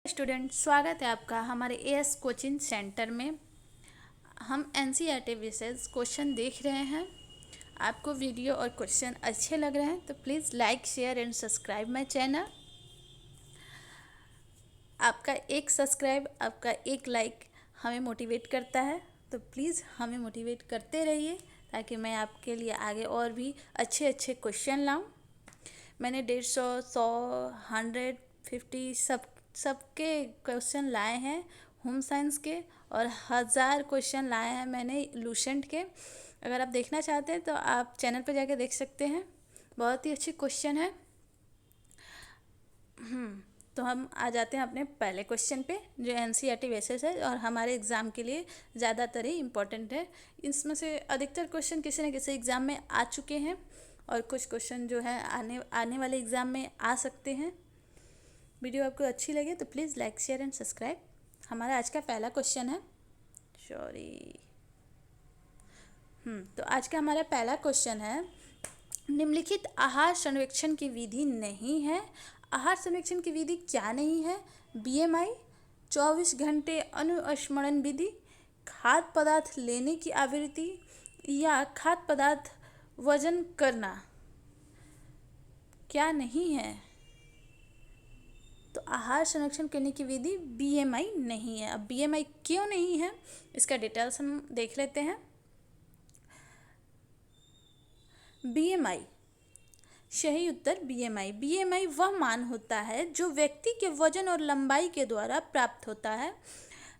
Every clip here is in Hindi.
स्टूडेंट, स्वागत है आपका हमारे एएस कोचिंग सेंटर में। हम एनसीईआरटी विशेष क्वेश्चन देख रहे हैं। आपको वीडियो और क्वेश्चन अच्छे लग रहे हैं तो please like, share and subscribe my channel. आपका एक सब्सक्राइब, आपका एक लाइक हमें मोटिवेट करता है, तो प्लीज़ हमें मोटिवेट करते रहिए ताकि मैं आपके लिए आगे और भी अच्छे अच्छे क्वेश्चन लाऊं। मैंने 150, 100, 150 सबके क्वेश्चन लाए हैं होम साइंस के, और 1000 क्वेश्चन लाए हैं मैंने लूसेंट के। अगर आप देखना चाहते हैं तो आप चैनल पर जाकर देख सकते हैं, बहुत ही अच्छे क्वेश्चन है। तो हम आ जाते हैं अपने पहले क्वेश्चन पे, जो एनसीईआरटी बेसिस है और हमारे एग्ज़ाम के लिए ज़्यादातर ही इम्पोर्टेंट है। इसमें से अधिकतर क्वेश्चन किसी न किसी एग्ज़ाम में आ चुके हैं और कुछ क्वेश्चन जो है आने वाले एग्ज़ाम में आ सकते हैं। वीडियो आपको अच्छी लगे तो please like, share and subscribe. हमारा आज का पहला क्वेश्चन है, तो आज का हमारा पहला क्वेश्चन है, निम्नलिखित आहार सर्वेक्षण की विधि नहीं है। आहार सर्वेक्षण की विधि क्या नहीं है? बीएमआई, 24 घंटे अनुस्मरण विधि, खाद्य पदार्थ लेने की आवृत्ति, या खाद्य पदार्थ वजन करना। क्या नहीं है? तो आहार संरक्षण करने की विधि बीएमआई नहीं है। अब बीएमआई क्यों नहीं है, इसका डिटेल्स हम देख लेते हैं। बीएमआई, सही उत्तर बीएमआई। बीएमआई वह मान होता है जो व्यक्ति के वजन और लंबाई के द्वारा प्राप्त होता है।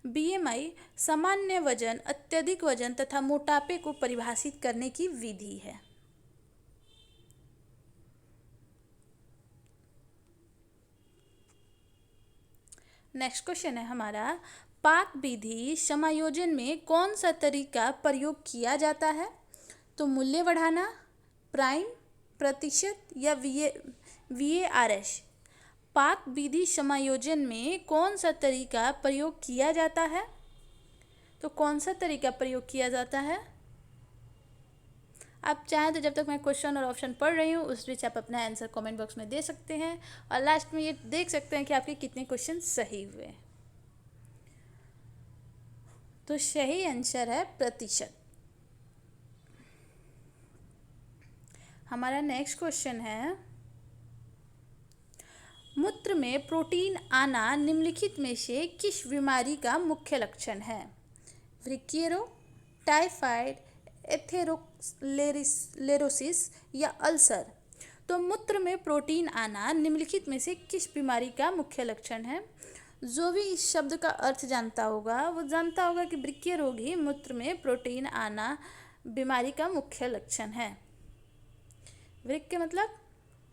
बीएमआई सामान्य वजन, अत्यधिक वजन तथा मोटापे को परिभाषित करने की विधि है। नेक्स्ट क्वेश्चन है हमारा, पाक विधि समायोजन में कौन सा तरीका प्रयोग किया जाता है? तो मूल्य बढ़ाना, प्राइम, प्रतिशत, या VARS। पाक विधि समायोजन में कौन सा तरीका प्रयोग किया जाता है? तो कौन सा तरीका प्रयोग किया जाता है? आप चाहें तो जब तक मैं क्वेश्चन और ऑप्शन पढ़ रही हूँ उस बीच आप अपना आंसर कमेंट बॉक्स में दे सकते हैं, और लास्ट में ये देख सकते हैं कि आपके कितने क्वेश्चन सही हुए। तो सही आंसर है प्रतिशत। हमारा नेक्स्ट क्वेश्चन है, मूत्र में प्रोटीन आना निम्नलिखित में से किस बीमारी का मुख्य लक्षण है? वृक्कीय रोग, टाइफाइड, एथेरोस्क्लेरोसिस, या अल्सर। तो मूत्र में प्रोटीन आना निम्नलिखित में से किस बीमारी का मुख्य लक्षण है? जो भी इस शब्द का अर्थ जानता होगा वो जानता होगा कि वृक्कीय रोग ही मूत्र में प्रोटीन आना बीमारी का मुख्य लक्षण है। वृक्क मतलब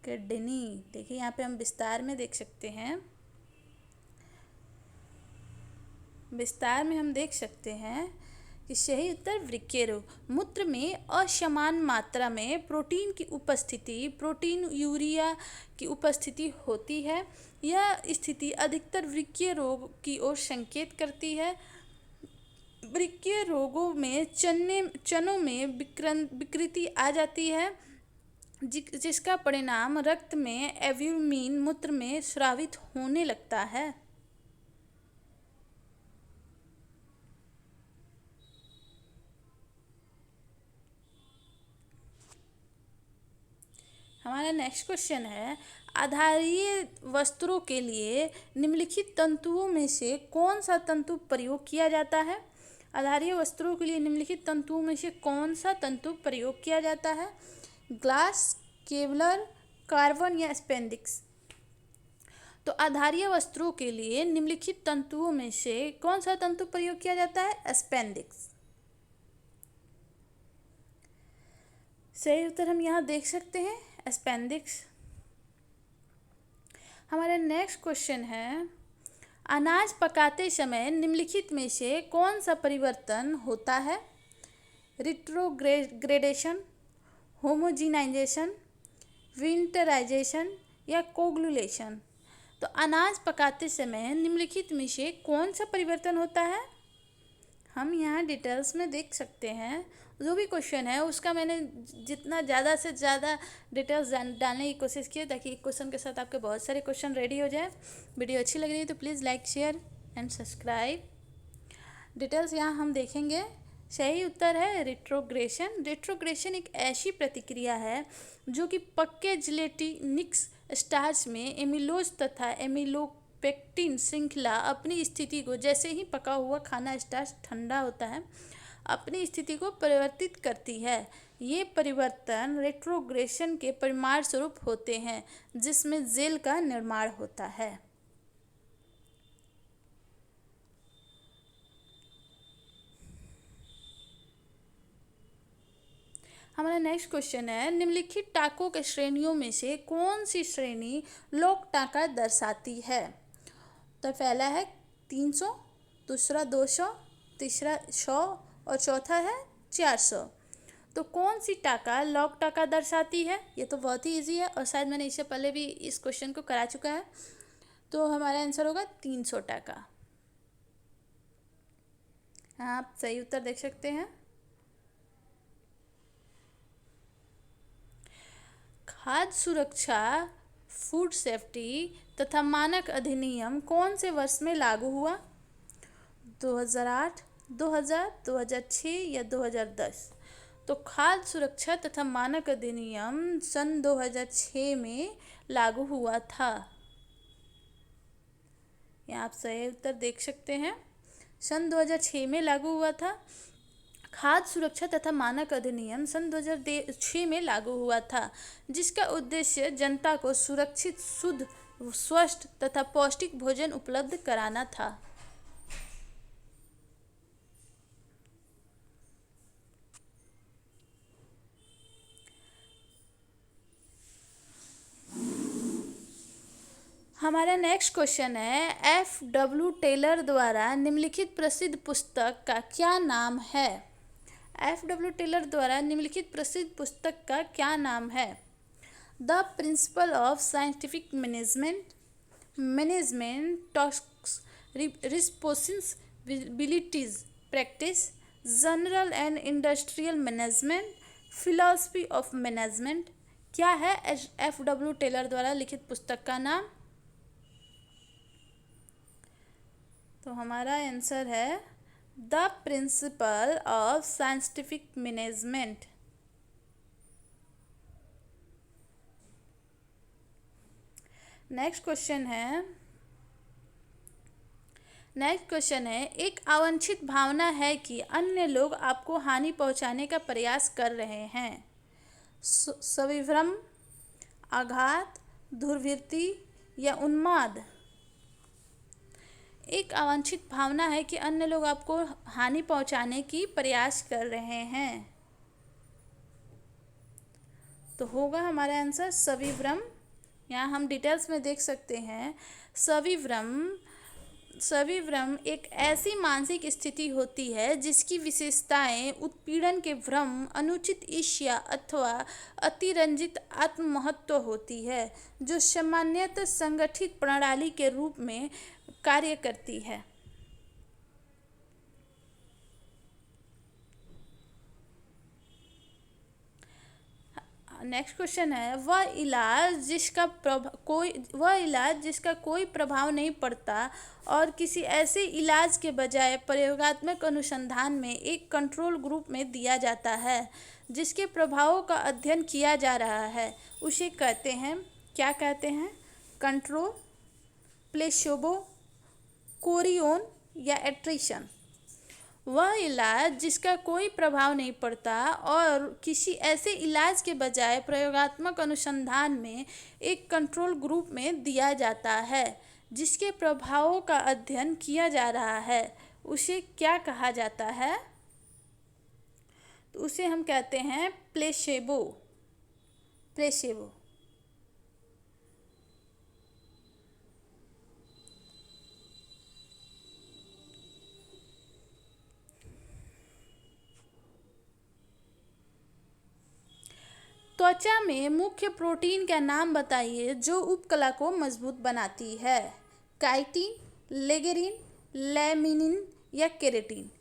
किडनी। देखिए यहाँ पे हम विस्तार में देख सकते हैं, विस्तार में हम देख सकते हैं कि सही उत्तर वृक्कीय रोग। मूत्र में असमान मात्रा में प्रोटीन की उपस्थिति, प्रोटीन यूरिया की उपस्थिति होती है। यह स्थिति अधिकतर वृक्कीय रोग की ओर संकेत करती है। वृक्कीय रोगों में चनों में विकृति आ जाती है, जिसका परिणाम रक्त में एल्ब्यूमिन मूत्र में स्रावित होने लगता है। हमारा नेक्स्ट क्वेश्चन है, आधारीय वस्त्रों के लिए निम्नलिखित तंतुओं में से कौन सा तंतु प्रयोग किया जाता है? आधारीय वस्त्रों के लिए निम्नलिखित तंतुओं में से कौन सा तंतु प्रयोग किया जाता है? ग्लास, केवलर, कार्बन, या स्पेंडिक्स। तो आधारीय वस्त्रों के लिए निम्नलिखित तंतुओं में से कौन सा तंतु प्रयोग किया जाता है? स्पेंडिक्स। सही उत्तर हम यहाँ देख सकते हैं, स्पेंडिक्स। हमारा नेक्स्ट क्वेश्चन है, अनाज पकाते समय निम्नलिखित में से कौन सा परिवर्तन होता है? रिट्रोग्रेडेशन, होमोजिनाइजेशन, विंटराइजेशन, या कोगुलेशन। तो अनाज पकाते समय निम्नलिखित में से कौन सा परिवर्तन होता है? हम यहाँ डिटेल्स में देख सकते हैं, जो भी क्वेश्चन है उसका मैंने जितना ज़्यादा से ज़्यादा डिटेल्स डालने की कोशिश की है, ताकि एक क्वेश्चन के साथ आपके बहुत सारे क्वेश्चन रेडी हो जाए। वीडियो अच्छी लग रही है तो please like, share and subscribe. Details यहाँ हम देखेंगे। सही उत्तर है रेट्रोग्रेशन। रेट्रोग्रेशन एक ऐसी प्रतिक्रिया है जो कि पक्के जिलेटिनिक्स स्टार्च में एमिलोज तथा एमिलोपेक्टिन श्रृंखला अपनी स्थिति को, जैसे ही पका हुआ खाना स्टार्च ठंडा होता है, अपनी स्थिति को परिवर्तित करती है। ये परिवर्तन रेट्रोग्रेशन के परिणाम स्वरूप होते हैं, जिसमें जेल का निर्माण होता है। हमारा नेक्स्ट क्वेश्चन है, निम्नलिखित टाकों के श्रेणियों में से कौन सी श्रेणी लोक टाका दर्शाती है? तो पहला है 300, दूसरा 200, तीसरा 100 और चौथा है 400। तो कौन सी टाका लोक टाका दर्शाती है? ये तो बहुत ही इजी है और शायद मैंने इससे पहले भी इस क्वेश्चन को करा चुका है। तो हमारा आंसर होगा 300 टाका। आप सही उत्तर देख सकते हैं। खाद्य सुरक्षा फूड सेफ्टी तथा मानक अधिनियम कौन से वर्ष में लागू हुआ? 2008, 2000, 2006 या 2010? तो खाद्य सुरक्षा तथा मानक अधिनियम सन 2006 में लागू हुआ था। यहाँ आप सही उत्तर देख सकते हैं, सन 2006 में लागू हुआ था। खाद्य सुरक्षा तथा मानक अधिनियम सन 2006 में लागू हुआ था, जिसका उद्देश्य जनता को सुरक्षित, शुद्ध, स्वस्थ तथा पौष्टिक भोजन उपलब्ध कराना था। हमारा नेक्स्ट क्वेश्चन है, F.W. टेलर द्वारा निम्नलिखित प्रसिद्ध पुस्तक का क्या नाम है? F.W. टेलर द्वारा निम्नलिखित प्रसिद्ध पुस्तक का क्या नाम है? The principle of scientific management, management tasks, responsibilities practice, general and industrial management, philosophy of management. क्या है F.W. टेलर द्वारा लिखित पुस्तक का नाम? तो हमारा आंसर है the principle of scientific management. Next question है, एक अवांछित भावना है कि अन्य लोग आपको हानि पहुंचाने का प्रयास कर रहे हैं। सविभ्रम, आघात, दुर्वृत्ति या उन्माद? एक अवांछित भावना है कि अन्य लोग आपको हानि पहुंचाने की प्रयास कर रहे हैं, तो होगा हमारा आंसर सविभ्रम। यहाँ हम डिटेल्स में देख सकते हैं। सविभ्रम एक ऐसी मानसिक स्थिति होती है जिसकी विशेषताएं उत्पीड़न के भ्रम, अनुचित ईर्ष्या अथवा अतिरंजित आत्ममहत्व होती है, जो सामान्यतः संगठित प्रणाली के रूप में कार्य करती है। नेक्स्ट क्वेश्चन है, वह इलाज जिसका कोई प्रभाव नहीं पड़ता और किसी ऐसे इलाज के बजाय प्रयोगात्मक अनुसंधान में एक कंट्रोल ग्रुप में दिया जाता है, जिसके प्रभावों का अध्ययन किया जा रहा है, उसे कहते हैं, क्या कहते हैं? कंट्रोल, प्लेसिबो, कोरियोन या एट्रिशन? वह इलाज जिसका कोई प्रभाव नहीं पड़ता और किसी ऐसे इलाज के बजाय प्रयोगात्मक अनुसंधान में एक कंट्रोल ग्रुप में दिया जाता है, जिसके प्रभावों का अध्ययन किया जा रहा है, उसे क्या कहा जाता है? तो उसे हम कहते हैं प्लेसेबो। त्वचा में मुख्य प्रोटीन का नाम बताइए जो उपकला को मजबूत बनाती है। काइटिन, लेगेरिन, लैमिनिन या केरेटिन?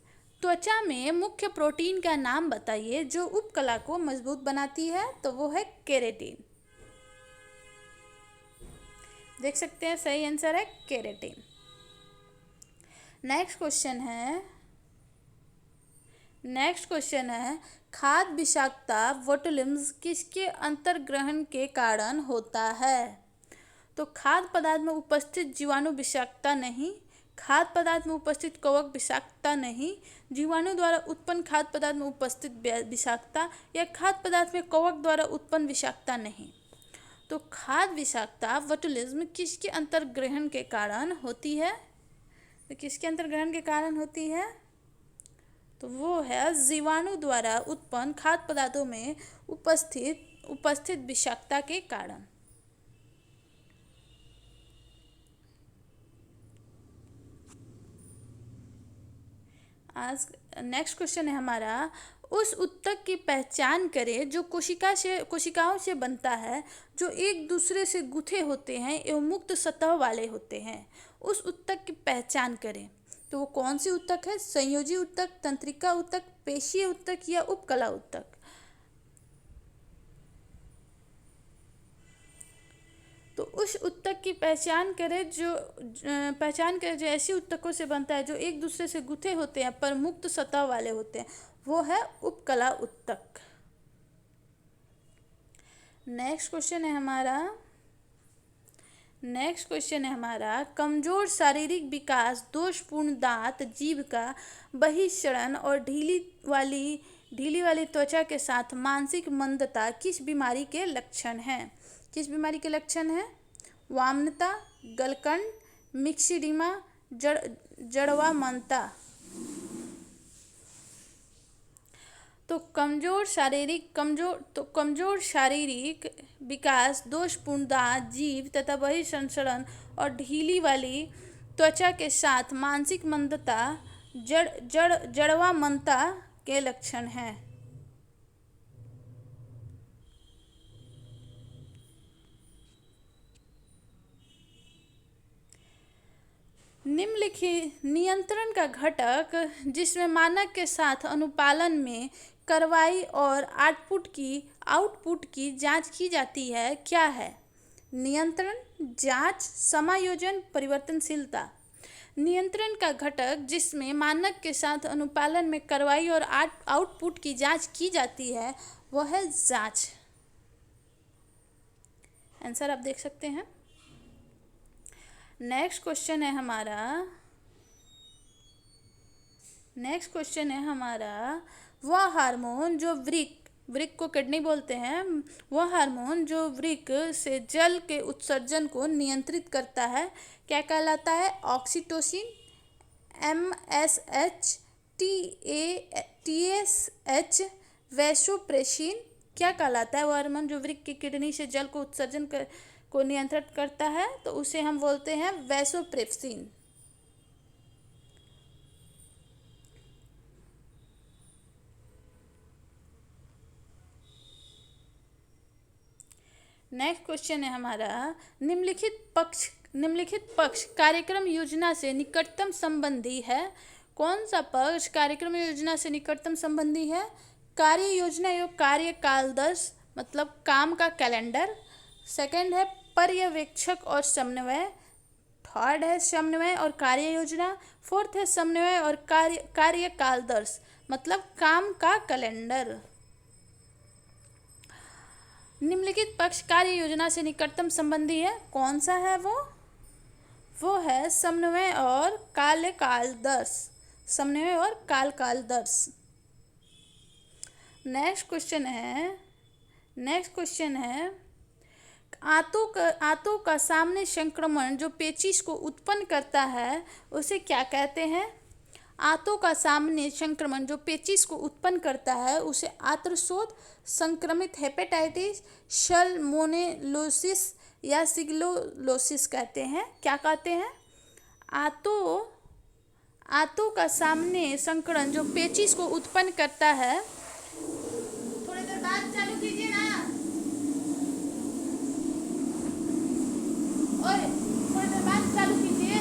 त्वचा में मुख्य प्रोटीन का नाम बताइए जो उपकला को मजबूत बनाती है। तो वो है केराटिन। देख सकते हैं सही आंसर है केराटिन। नेक्स्ट क्वेश्चन है खाद्य विषाक्तता बोटुलिज्म किसके अंतर्ग्रहण के कारण होता है। तो खाद्य पदार्थ में उपस्थित जीवाणु विषाक्तता नहीं, खाद्य पदार्थ में उपस्थित कवक विषाक्तता नहीं, जीवाणु द्वारा उत्पन्न खाद्य पदार्थ में उपस्थित विषाक्तता या खाद्य पदार्थ में कवक द्वारा उत्पन्न विषाक्तता नहीं। तो खाद्य विषाक्तता बोटुलिज्म किसके अंतर्ग्रहण के कारण होती है। तो किसके अंतर्ग्रहण के कारण होती है। तो वो है जीवाणु द्वारा उत्पन्न खाद्य पदार्थों में उपस्थित विषाक्तता के कारण। आज नेक्स्ट क्वेश्चन है हमारा उस उत्तक की पहचान करें जो कोशिकाओं से बनता है जो एक दूसरे से गुथे होते हैं एवं मुक्त सतह वाले होते हैं। उस उत्तक की पहचान करें। तो वो कौन सी उत्तक है। संयोजी उत्तक, तंत्रिका उत्तक, पेशीय उत्तक या उपकला उत्तक। तो उस उत्तक की पहचान करें जो ऐसी उत्तकों से बनता है जो एक दूसरे से गुथे होते हैं पर मुक्त सतह वाले होते हैं, वो है उपकला उत्तक। नेक्स्ट क्वेश्चन है हमारा कमजोर शारीरिक विकास, दोषपूर्ण दांत, जीभ का बहिष्करण और ढीली वाली त्वचा के साथ मानसिक मंदता किस बीमारी के लक्षण हैं। किस बीमारी के लक्षण हैं। वामनता, गलकंड, मिक्सिडीमा, जड़वामनता। तो कमजोर शारीरिक विकास, दोषपूर्ण दांत, जीभ तथा बहिष्करण और ढीली वाली त्वचा के साथ मानसिक मंदता जड़वामनता के लक्षण हैं। निम्नलिखित नियंत्रण का घटक जिसमें मानक के साथ अनुपालन में कार्रवाई और आउटपुट की जांच की जाती है क्या है। नियंत्रण, जांच, समायोजन, परिवर्तनशीलता। नियंत्रण का घटक जिसमें मानक के साथ अनुपालन में कार्रवाई और आउटपुट की जांच की जाती है वह है जांच। आंसर आप देख सकते हैं। नेक्स्ट क्वेश्चन है हमारा वह हार्मोन जो वृक्क को किडनी बोलते हैं, वह हार्मोन जो वृक्क से जल के उत्सर्जन को नियंत्रित करता है क्या कहलाता है। ऑक्सीटोसिन, MSH, TSH, वैसोप्रेसिन क्या कहलाता है। वह हार्मोन जो वृक्क की किडनी से जल को उत्सर्जन को नियंत्रित करता है तो उसे हम बोलते हैं वैसोप्रेसिन। नेक्स्ट क्वेश्चन है हमारा निम्नलिखित पक्ष कार्यक्रम योजना से निकटतम संबंधी है। कौन सा पक्ष कार्यक्रम योजना से निकटतम संबंधी है। कार्य योजना एवं कार्यकालदर्श मतलब काम का कैलेंडर। सेकंड है पर्यवेक्षक और समन्वय। थर्ड है समन्वय और कार्य योजना। फोर्थ है समन्वय और कार्यकालदर्श मतलब काम का कैलेंडर। निम्नलिखित पक्ष कार्य योजना से निकटतम संबंधी है। कौन सा है वो है समन्वय और कार्यकालदर्श। समन्वय और कार्यकालदर्श। नेक्स्ट क्वेश्चन है आंतों का सामने संक्रमण जो पेचिश को उत्पन्न करता है उसे क्या कहते हैं। आंतों का सामने संक्रमण जो पेचिश को उत्पन्न करता है उसे आंत्रशोथ, संक्रमित हेपेटाइटिस, सल्मोनेलोसिस या सिगलोसिस कहते हैं। क्या कहते हैं। आंतों का सामने संक्रमण जो पेचिश को उत्पन्न करता है। थोड़ी देर बाद चालू कीजिए ना। थोड़ी देर बाद चालू कीजिए।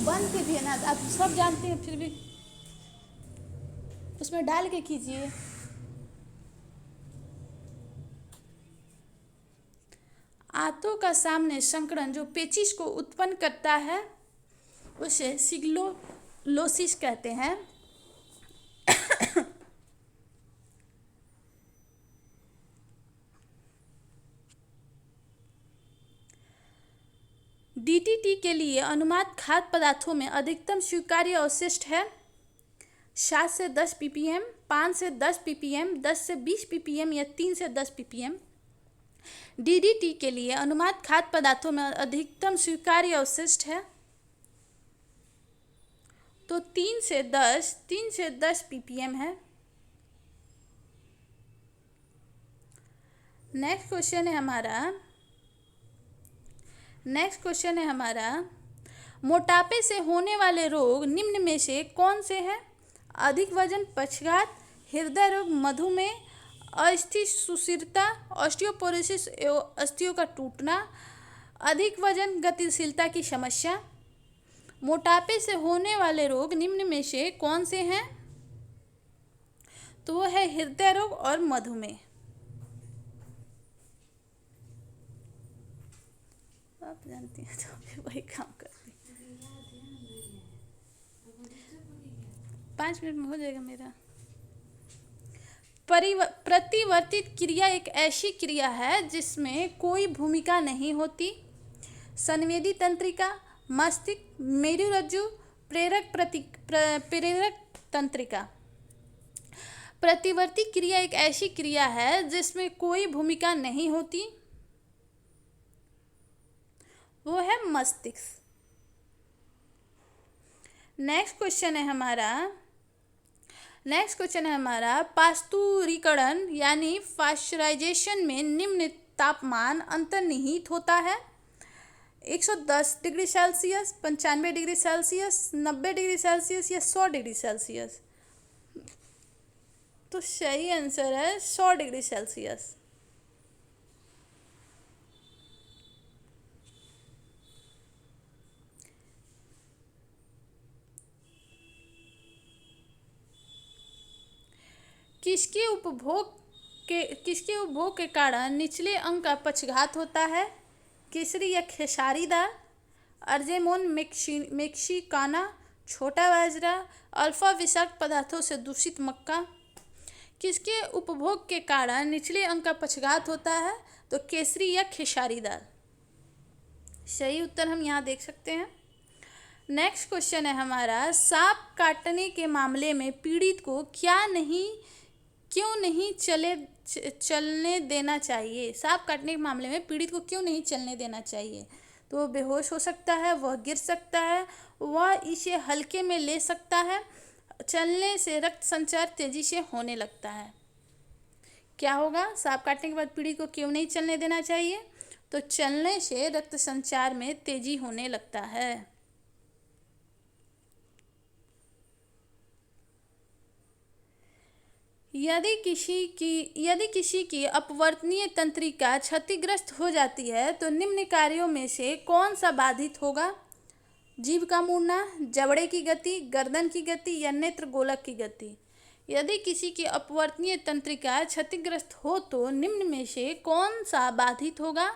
बंद कीजिए ना, आप सब जानते हैं फिर भी उसमें डाल के कीजिए। आंतों का सामने संकरण जो पेचिश को उत्पन्न करता है उसे सिग्लोलोसिस कहते हैं। डीटीटी के लिए अनुमात खाद्य पदार्थों में अधिकतम स्वीकार्य अवशिष्ट है 7 से 10 ppm, 5 से 10 ppm, 10 से 20 ppm या 3 से 10 ppm। डीडीटी के लिए अनुमात खाद्य पदार्थों में अधिकतम स्वीकार्य अवशिष्ट है तो 3 से 10 ppm है। नेक्स्ट क्वेश्चन है हमारा मोटापे से होने वाले रोग निम्न में से कौन से हैं? अधिक वजन, पक्षघात, हृदय रोग, मधुमेह, अस्थिर सुस्थिरता, ऑस्टियोपोरोसिस एवं अस्थियों का टूटना, अधिक वजन, गतिशीलता की समस्या। मोटापे से होने वाले रोग निम्न में से कौन से हैं? तो वो है हृदय रोग और मधुमेह। आप जानती हैं तो फिर वही काम करती। 5 मिनट में हो जाएगा मेरा। प्रतिवर्तित क्रिया एक ऐसी क्रिया है जिसमें कोई भूमिका नहीं होती। संवेदी तंत्रिका, मस्तिष्क, मेरुरज्जु, प्रेरक तंत्रिका। प्रतिवर्ती क्रिया एक ऐसी क्रिया है जिसमें कोई भूमिका नहीं होती, वो है मस्तिष्क। नेक्स्ट क्वेश्चन है हमारा पास्तुरीकरण यानी पाश्चराइजेशन में निम्न तापमान अंतर्निहित होता है 110 degree Celsius, 95 degree Celsius, 90 degree Celsius या 100 डिग्री सेल्सियस। तो सही आंसर है 100 डिग्री सेल्सियस। किसके उपभोग के कारण निचले अंग का पक्षघात होता है? केसरी या खेसारीदार, अर्जेमोन मेक्सिकाना, छोटा बाजरा, अल्फा विषाक्त पदार्थों से दूषित मक्का। किसके उपभोग के कारण निचले अंग का पक्षघात होता है? तो केसरी या खेसारीदार। सही उत्तर हम यहाँ देख सकते हैं। नेक्स्ट क्वेश्चन है हमारा सांप काटने के मामले में पीड़ित को क्यों नहीं चलने देना चाहिए? सांप काटने के मामले में पीड़ित को क्यों नहीं चलने देना चाहिए? तो वो बेहोश हो सकता है, वह गिर सकता है, वह इसे हल्के में ले सकता है, चलने से रक्त संचार तेजी से होने लगता है। क्या होगा? सांप काटने के बाद पीड़ित को क्यों नहीं चलने देना चाहिए? तो चलने से रक्त संचार में तेजी होने लगता है। यदि किसी की अपवर्तनीय तंत्रिका क्षतिग्रस्त हो जाती है तो निम्न कार्यों में से कौन सा बाधित होगा? जीभ का मुड़ना, जबड़े की गति, गर्दन की गति या नेत्र गोलक की गति। यदि किसी की अपवर्तनीय तंत्रिका क्षतिग्रस्त हो तो निम्न में से कौन सा बाधित होगा?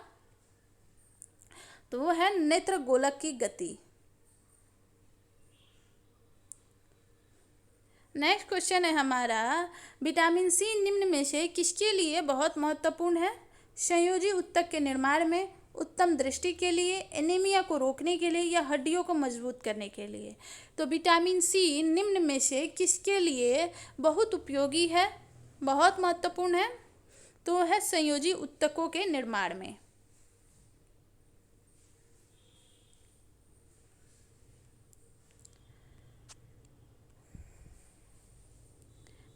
तो वो है नेत्र गोलक की गति। नेक्स्ट क्वेश्चन है हमारा विटामिन सी निम्न में से किसके लिए बहुत महत्वपूर्ण है? संयोजी ऊतक के निर्माण में, उत्तम दृष्टि के लिए, एनीमिया को रोकने के लिए या हड्डियों को मजबूत करने के लिए। तो विटामिन सी निम्न में से किसके लिए बहुत उपयोगी है, बहुत महत्वपूर्ण है? तो है संयोजी ऊतकों के निर्माण में।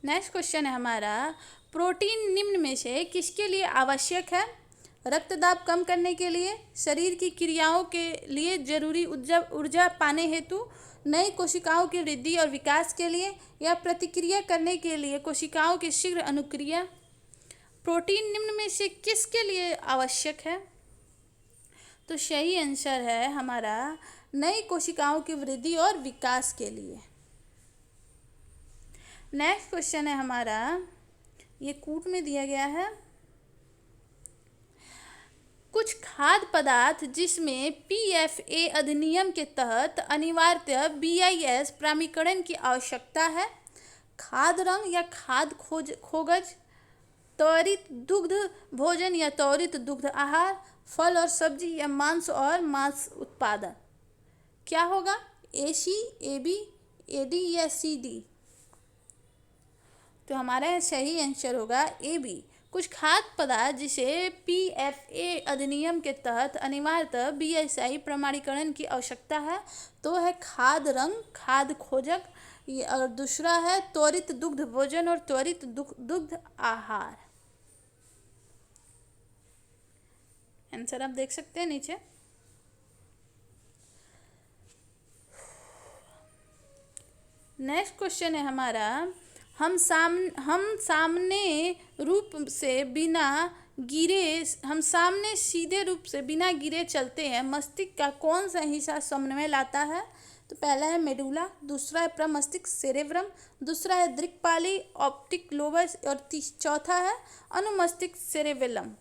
नेक्स्ट क्वेश्चन है हमारा प्रोटीन निम्न में से किसके लिए आवश्यक है? रक्तदाब कम करने के लिए, शरीर की क्रियाओं के लिए जरूरी ऊर्जा पाने हेतु, नई कोशिकाओं की वृद्धि और विकास के लिए या प्रतिक्रिया करने के लिए कोशिकाओं की शीघ्र अनुक्रिया। प्रोटीन निम्न में से किसके लिए आवश्यक है? तो सही आंसर है हमारा नई कोशिकाओं की वृद्धि और विकास के लिए। नेक्स्ट क्वेश्चन है हमारा, ये कूट में दिया गया है, कुछ खाद्य पदार्थ जिसमें पीएफए अधिनियम के तहत अनिवार्य बीआईएस प्रमाणीकरण की आवश्यकता है। खाद्य रंग या खाद्य खोगज, त्वरित दुग्ध भोजन या त्वरित दुग्ध आहार, फल और सब्जी या मांस और मांस उत्पादन। क्या होगा, AC, AB, AD या CD? तो हमारा सही आंसर होगा AB। कुछ खाद्य पदार्थ जिसे पीएफए अधिनियम के तहत अनिवार्य बीआईएस प्रमाणीकरण की आवश्यकता है, तो है खाद्य रंग, खाद्य खोजक, और दूसरा है त्वरित दुग्ध भोजन और त्वरित दुग्ध आहार। आंसर आप देख सकते हैं नीचे। नेक्स्ट क्वेश्चन है हमारा, हम सामने सीधे रूप से बिना गिरे चलते हैं, मस्तिष्क का कौन सा हिस्सा समन्वय लाता है? तो पहला है मेडुला, दूसरा है प्रमस्तिष्क सेरेब्रम, दूसरा है दृक्पाली ऑप्टिक लोबस और चौथा है अनुमस्तिष्क सेरेबेलम।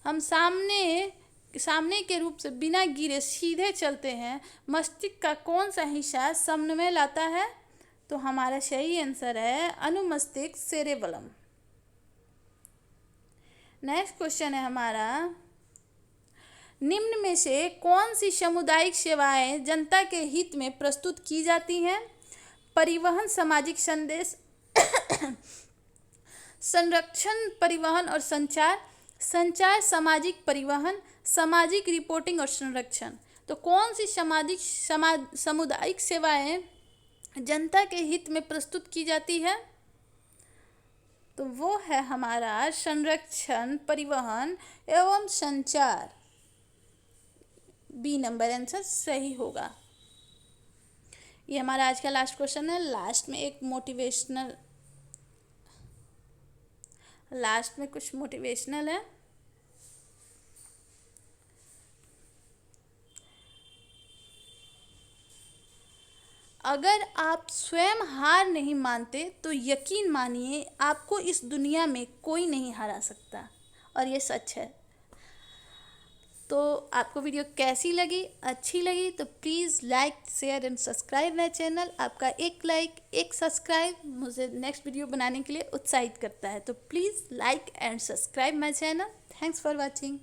हम सामने के रूप से बिना गिरे सीधे चलते हैं, मस्तिष्क का कौन सा हिस्सा समन्वय लाता है? तो हमारा सही आंसर है अनुमस्तिष्क सेरेबेलम। नेक्स्ट क्वेश्चन है हमारा, निम्न में से कौन सी सामुदायिक सेवाएं जनता के हित में प्रस्तुत की जाती हैं? परिवहन, सामाजिक संदेश, संरक्षण, परिवहन और संचार, सामाजिक परिवहन, सामाजिक रिपोर्टिंग और संरक्षण। तो कौन सी सामुदायिक सेवाएं जनता के हित में प्रस्तुत की जाती है? तो वो है हमारा संरक्षण, परिवहन एवं संचार। बी नंबर आंसर सही होगा। ये हमारा आज का लास्ट क्वेश्चन है। लास्ट में कुछ मोटिवेशनल है। अगर आप स्वयं हार नहीं मानते तो यकीन मानिए आपको इस दुनिया में कोई नहीं हरा सकता, और ये सच है। तो आपको वीडियो कैसी लगी? अच्छी लगी तो please like, share and subscribe my channel. आपका एक लाइक, एक सब्सक्राइब मुझे नेक्स्ट वीडियो बनाने के लिए उत्साहित करता है। तो please like and subscribe my channel. Thanks for watching.